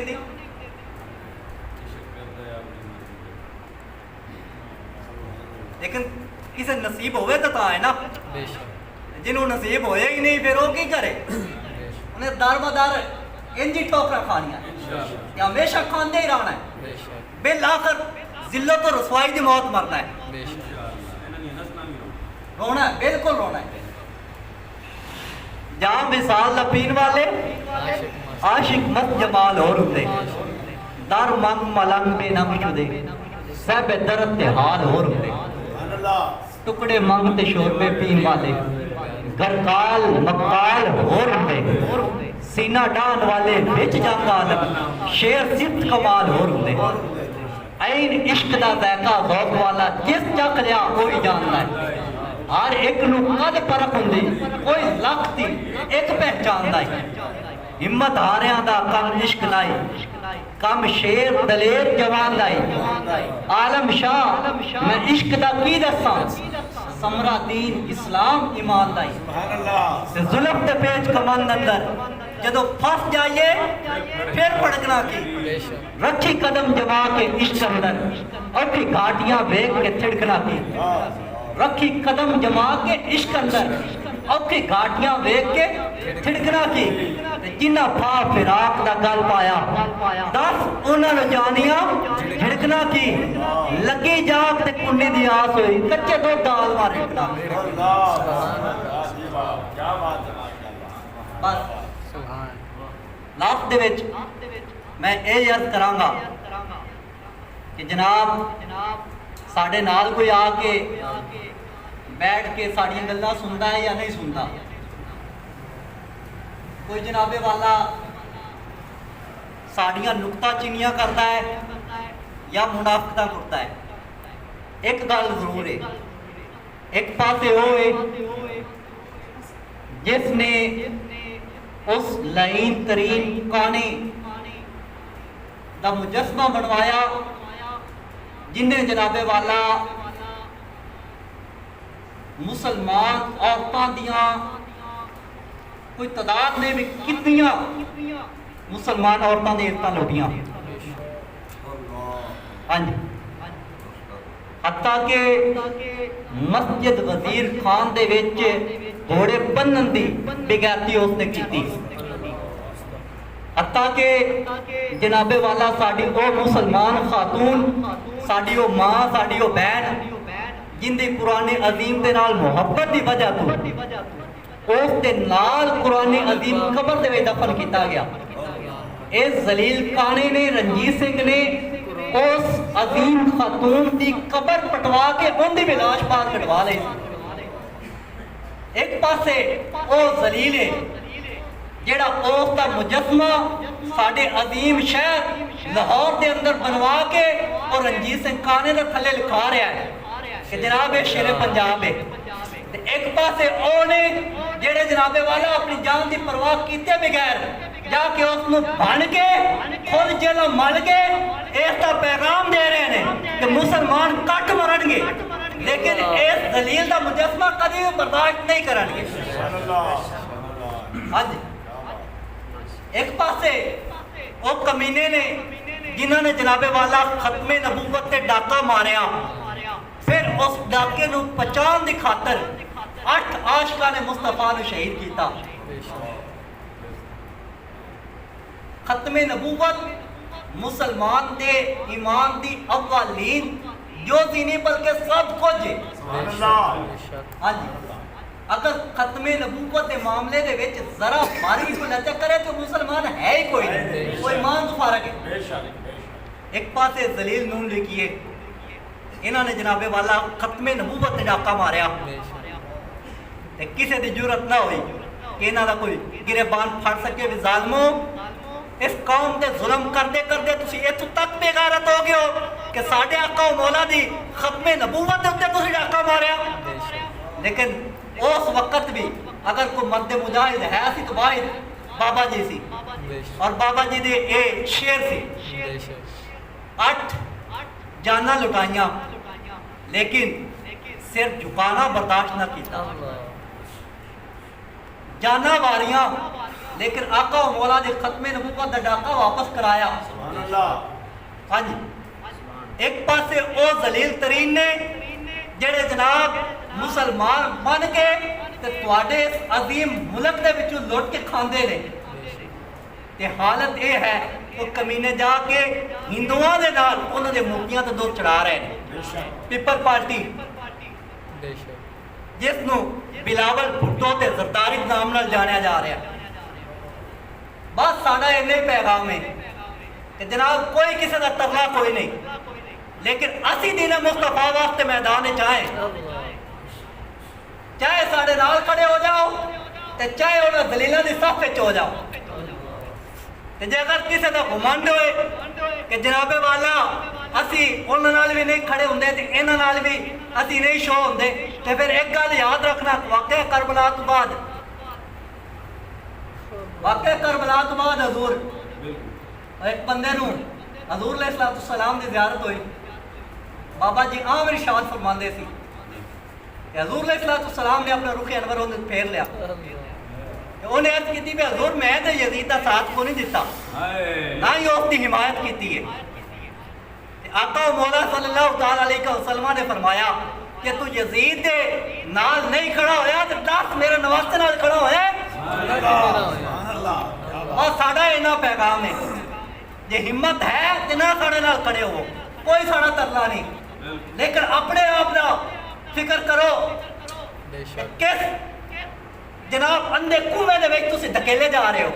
دیندی لیکن کسی نصیب ہوئے تو ہے نا جنہوں نصیب ہوئے ہی نہیں پھر وہ کی کرے انہیں دار بدار انجی ٹھوکرا کھانیاں کہ ہمیشہ کھاندے ہی رہنا ہے بالآخر ذلت و رسوائی دی موت مرنا ہے رونا ہے بالکل رونا ہے جہاں مثال لپین والے عاشق مت جمال اور ہوتے در منگ ملنگ بے نم شدے سب درد تے حال اور ہوتے ٹکڑے منگتے شوربے پین والے گرکال مقال اور ہوتے سینہ ڈان والے بچ جنگ عالم شیر صفت کمال اور ہوتے این عشق دا ذائقہ ذوق والا جس چک لیا کوئی جانتا ہے ہر ایک نو قد پرک ہوندی کوئی لکھ دی ایک پہچان دائی ہمت ہاریاں دا کم عشق لائی کم شیر دلیر جوان لائی عالم شاہ میں عشق دا کی دساں سمرہ دین اسلام ایمان لائی ظلم تے پیچ کمند اندر جدو پھنس جائیے پھر پڑکنا کی رکھی قدم جما کے عشق اندر اور پھر گھاٹیاں بیگ کے تھڑکنا کی رکھی قدم جما کے عشق اندر اور پھر گھاٹیاں بیگ کے تھڑکنا کی جنہ پھا فراق دا گل پایا دس انہوں نے جانیاں جھڑکنا کی لگی جاگ تے کنڈی دی آس ہوئی کچھے دو ڈال مار جھڑکنا بس لاسٹ دے وچ میں اے عرض کراں گا کہ جناب ساڑھے نال کوئی آ کے بیٹھ کے ساڑھیاں گلہ سنتا ہے یا نہیں سنتا کوئی جناب والا ساڑھیاں نکتہ چینیاں کرتا ہے یا منافقتہ کرتا ہے ایک گل ضرور ہے ایک پاسے ہوئے جس نے اس لعین ترین کانے دا مجسمہ بنوایا جنہیں جناب والا مسلمان عورتاں دیاں کوئی تعداد نے بھی کتنیاں مسلمان عورتاں دے اتنا لوٹیاں حتیٰ کہ مسجد وزیر خان دے وچ گھوڑے بنن دی بغیرتی اس نے کیتی حتیٰ کہ جناب والا ساڑی او مسلمان خاتون ساڑی او ماں ساڑی او بہن جن دی قرآن عظیم دے نال محبت دی وجہ تو اس دے نال قرآن عظیم قبر دے وے دفن کیتا گیا اس ذلیل کانے نے رنجیت سنگھ نے اس عظیم خاتون دی قبر پٹوا کے ان دی بلاش پار کٹوا لے ایک پاسے او ذلیل ہے جیڑا اس دا مجسمہ ساڑھے عظیم شہر لاہور دے اندر بنوا کے اور رنجیت سنگھ کانے دے تھلے لکھا رہا ہے کہ جناب شیر پنجاب ہے ایک پاسے او نے جیڑے جناب والا اپنی جان دی پرواہ کیتے بغیر جا کے اس نے بھان کے خود جلو مل کے اس کا پیغام دے رہے ہیں کہ مسلمان کٹ مرن گے لیکن اس دلیل دا مجسمہ کبھی برداشت نہیں کرن گے ایک پاسے او کمینے نے جنہوں نے جناب والا ختم نبوت تے ڈاکہ ماریا پھر اس ڈاکے نو پہچان دی خاطر 8 عاشقان مصطفیٰ نے شہید کیتا ختم نبوت مسلمان دے ایمان دی اولین جو نہیں بلکہ سب کچھ ہے اگر ختم نبوت دے معاملے دے وچ ذرا باری کو لچک کرے تو مسلمان ہے ہی کوئی نہیں کوئی ایمان تو فارغ ہے ایک پاسے ذلیل نون لکھیے انہوں نے جناب والا ختم نبوت نے ڈاکہ ماریا کسی دی جرت نہ ہوئی کہ انہوں نے کوئی گریبان پھاڑ سکے بھی ظالموں اس قوم دے ظلم کردے کردے تسی اتو تک بے غیرت ہو گئے ہو کہ ساڑھے آقا و مولا دی ختم نبوت دے اتے تسی ڈاکہ ماریا لیکن اس وقت بھی اگر کوئی مرد مجاہد ہے سی تو واحد بابا جی سی اور بابا جی دے اے شیر سی 8 جانا لٹائیاں لیکن سر جھکانا برداشت نہ کیتا جانا واریاں لیکن آقا و مولا نے ختم نبوت دا ڈاکہ واپس کرایا. ہاں جی ایک پاسے او ذلیل ترین نے جڑے جناب مسلمان بن کے تے تواڈے اس عظیم ملک دے وچوں لٹ کے کھاندے نے تے حالت یہ ہے وہ کمینے جا کے ہندوؤں دے نال انہاں دے مورتیاں تے دو چڑھا رہے ہیں. پیپل پارٹی جس نو بلاول بھٹو تے زرداری نام نال جانیا جا رہا ہے. بس ساڈا اینے پیغام ہے کہ جناب کوئی کسی دا ترلا کوئی نہیں, لیکن اسی دین مصطفیٰ واسطے میدان چاہیں چاہے ساڈے نال کھڑے ہو جاؤ تے چاہے انہاں دلیلاں دی صف وچ ہو جاؤ. تے جے اگر کسی دا گھمنڈ ہوئے کہ جناب والا اسی انہاں نال بھی نہیں کھڑے ہوندے تے انہاں نال بھی اسی نہیں شو ہوندے, تے پھر ایک گل یاد رکھنا واقعہ کربلا تو بعد حضور ایک بندے نو حضور علیہ السلام دی زیارت ہوئی. بابا جی عام ارشاد فرماندے سی کہ حضور علیہ السلام نے اپنا رخ انور انہیں پھیر لیا. انہیں عرض کی تھی کہ حضور میں نے یزید کا ساتھ کو نہیں دیتا نہ ہی اس کی حمایت کی ہے. آقا و مولا صلی اللہ علیہ وسلم نے فرمایا کہ تو یزید دے نال نہیں کھڑا ہویا تو دس میرے نواستے نال کھڑا ہویا. اور ساڑھا اینا پیغام ہے یہ ہمت ہے جنہ ساڑھے نال کھڑے ہو کوئی ساڑھا ترلا نہیں, لیکن اپنے آپ نہ فکر کرو کس جناب اندھے کنویں دے وچ تسی دھکیلے جا رہے ہو.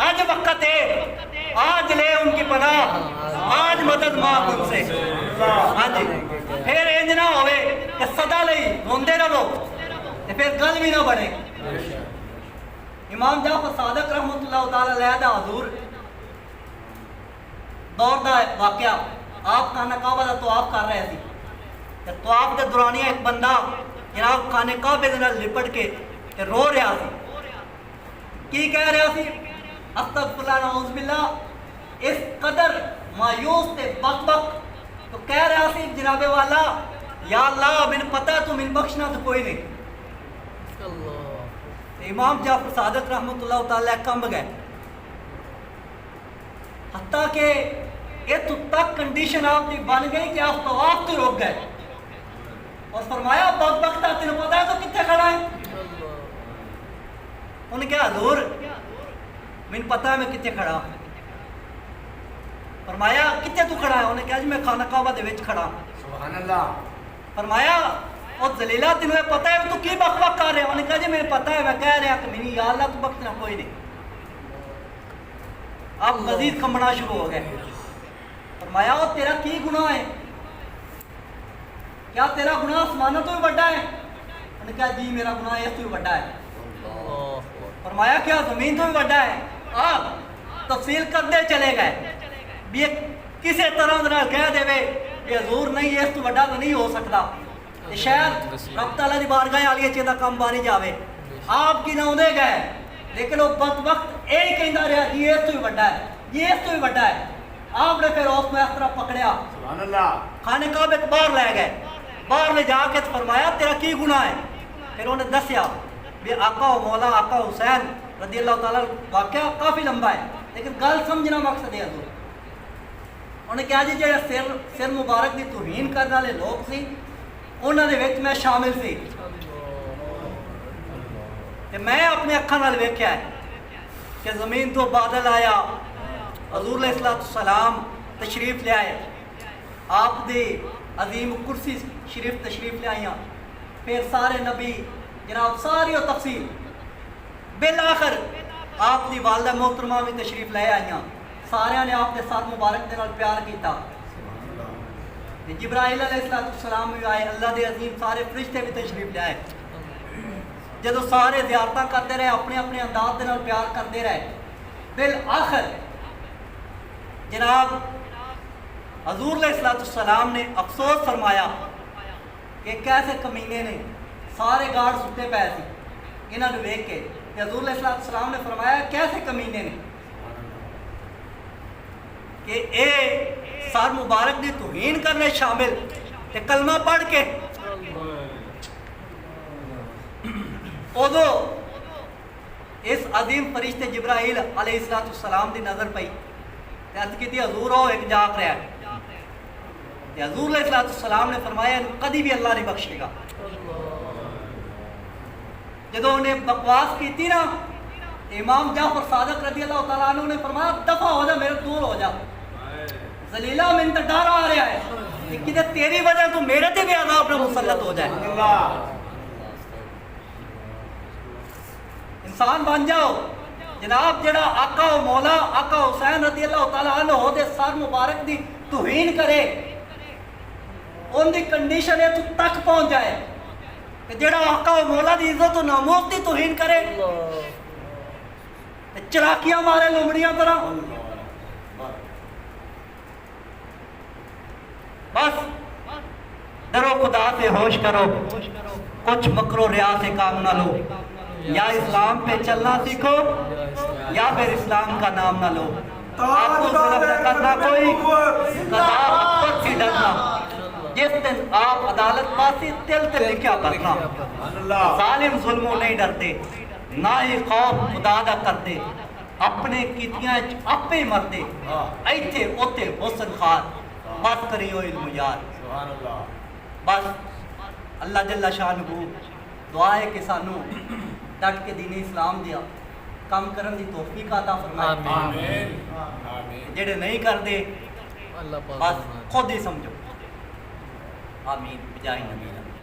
آج وقت ہے, آج لے ان کی پناہ, آج مدد مانگ ان سے. ہاں جی پھر انج نہ ہوئے کہ صدا لئی روندے رہو پھر گل بھی نہ بڑھے. امام جعفر صادق رحمۃ اللہ تعالی علیہ دا حضور دور دا واقعہ, آپ خانہ کعبہ دا طواف کر رہے تھی. طواف دے دورانیہ ایک بندہ جناب خانہ کعبے دے نال لپٹ کے رو رہا سی. کی کہہ رہا سی؟ استغفر اللہ نعوذ باللہ. اس قدر مایوس تے بک تو کہہ رہا سی جناب والا یا اللہ من پتہ تو من بخشنا تو کوئی نہیں. امام جعفر صادق رحمۃ اللہ تعالی کمب گئے حتیٰ کہ یہ تو تک کنڈیشن آپ کی بن گئی کہ آپ طواف تو روک گئے اور فرمایا بدبختہ تینوں پتہ ہے تو کتنے کھڑا ہے؟ انہوں نے کہا حضور من پتہ ہے میں کتنے کھڑا. فرمایا کتنے تو کھڑا ہے؟ انہوں نے کہا جی میں خانہ کعبہ دے وچ کھڑا. سبحان اللہ. فرمایا اور ذلیلہ تینوں پتہ ہے تو کی بک بک کر رہے ہیں؟ انہوں نے کہا جی مجھے پتہ ہے میں کہہ رہا کہ منی یا اللہ تو بخشنا کوئی نہیں. آپ مزید کمبنا شروع ہو گئے. فرمایا وہ تیرا کی گناہ ہے؟ کیا تیرا گناہ آسمانوں تو بھی بڑا ہے؟ انہوں نے کہا جی میرا گناہ اس تو بھی بڑا ہے. فرمایا کیا زمین تو بھی بڑا ہے؟ آپ تفصیل کرتے چلے گئے بھی کسی طرح کہہ دے کہ حضور نہیں اس تو بڑا تو نہیں ہو سکتا. شاید رب تعالیٰ دی بارگاہ عالیہ چیزہ کام باری جاوے. آپ کی نہ ہونے گئے لیکن وہ بدبخت ایک کہندہ رہا یہ اس تو بھی بڑا ہے, یہ اس تو بھی بڑا ہے. آپ نے پھر اس میں اس طرح پکڑیا خانے کعبے کے باہر لے گئے. باہر لے جا کے فرمایا تیرا کی گناہ ہے؟ پھر انہوں نے دسیا بھی آقا و مولا آقا حسین رضی اللہ تعالیٰ واقعہ کافی لمبا ہے لیکن گل سمجھنا مقصد ہے حضور. انہوں نے کہا جی جو سر مبارک دی توہین کرنے والے لوگ سی انہوں نے وچ میں شامل سی. میں اپنے اکھاں نال ویکھیا ہے کہ زمین تو بادل آیا, حضور علیہ السلام تشریف لے آئے, آپ دی عظیم کرسی شریف تشریف لے آئیاں, پھر سارے نبی جناب ساری و تفصیل بالآخر آپ دی والدہ محترمہ بھی تشریف لے آئیاں. سارے نے آپ کے ساتھ مبارک دے نال پیار کیتا. جبرائیل علیہ السلام بھی آئے, اللہ دے عظیم سارے فرشتے بھی تشریف لے آئے. جدو سارے زیارتاں کرتے رہے اپنے اپنے انداز دے نال پیار کرتے رہے, بالآخر جناب حضور علیہ السلام نے افسوس فرمایا کہ کیسے کمینے نے سارے گارڈ ستے پے سی انہوں نے ویکھ کے. حضور علیہ السلام نے فرمایا کیسے کمینے نے کہ اے سار مبارک دی توہین کرنے شامل تے کلمہ پڑھ کے ادو اس عظیم فرشتے جبرائیل علیہ السلام دی نظر پئی تے عرض کیتی حضور او ایک جاگ رہا ہے تے حضور علیہ السلام نے فرمایا کدی بھی اللہ نہیں بخشے گا. جدو انہیں بکواس کیتی نا امام جعفر صادق رضی اللہ تعالیٰ عنہ نے فرمایا دفع ہو جا میرے دور ہو جا ذلیلہ من تے ڈر آ رہا ہے کہ تیری وجہ تو میرے تے بھی عذاب نہ مسلط ہو جائے. انسان بن جاؤ جناب جڑا آقا و مولا آقا حسین رضی اللہ تعالیٰ عنہ دے سر مبارک دی توہین کرے ان دی کنڈیشن ہے تو تک پہنچ جائے کہ جڑا آقا و مولا دی عزت و ناموس دی توہین کرے چلاکیاں مارے لومڑیاں طرح. بس ڈرو خدا سے ہوش کرو کچھ مکر و ریا سے کام نہ لو یا اسلام پہ چلنا سیکھو یا پھر اسلام کا نام نہ لو. آپ کو ظلم نہ کرنا کوئی قضا حق پر سے ڈرنا جس دن آپ عدالت پاسی تل تے لکھیا کرنا. ظالم ظلموں نہیں ڈرتے نہ ہی خوف خدا دا کرتے اپنے کیتیاں اپے مردے ایتھے اوتے حسن خار بات کریو علم یار. بس اللہ جل شانہ دعا ہے کہ سانو ڈٹ کے دین اسلام دیا کام کرن دی توفیق عطا فرمائے. آمین. جڑے نہیں کردے بس خود ہی سمجھو. آمین. بجائے نبی.